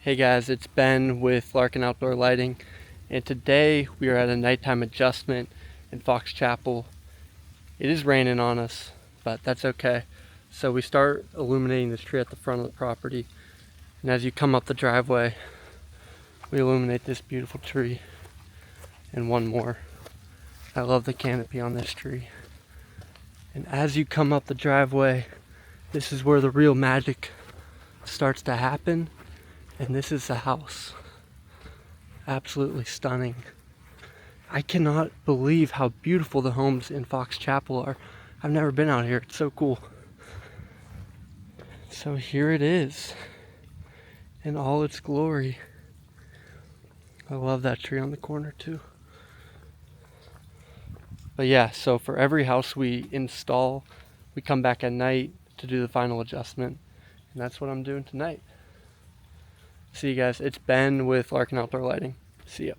Hey guys, it's Ben with Larkin Outdoor Lighting, and today we are at a nighttime adjustment in Fox Chapel. It is raining on us, but that's okay. So we start illuminating this tree at the front of the property, and as you come up the driveway, we illuminate this beautiful tree and one more. I love the canopy on this tree. And as you come up the driveway, this is where the real magic starts to happen. And this is the house. Absolutely stunning. I cannot believe how beautiful the homes in Fox Chapel are. I've never been out here. It's so cool. So here it is in all its glory. I love that tree on the corner too. But yeah, so for every house we install, we come back at night to do the final adjustment. And that's what I'm doing tonight. See you guys. It's Ben with Larkin Outdoor Lighting. See ya.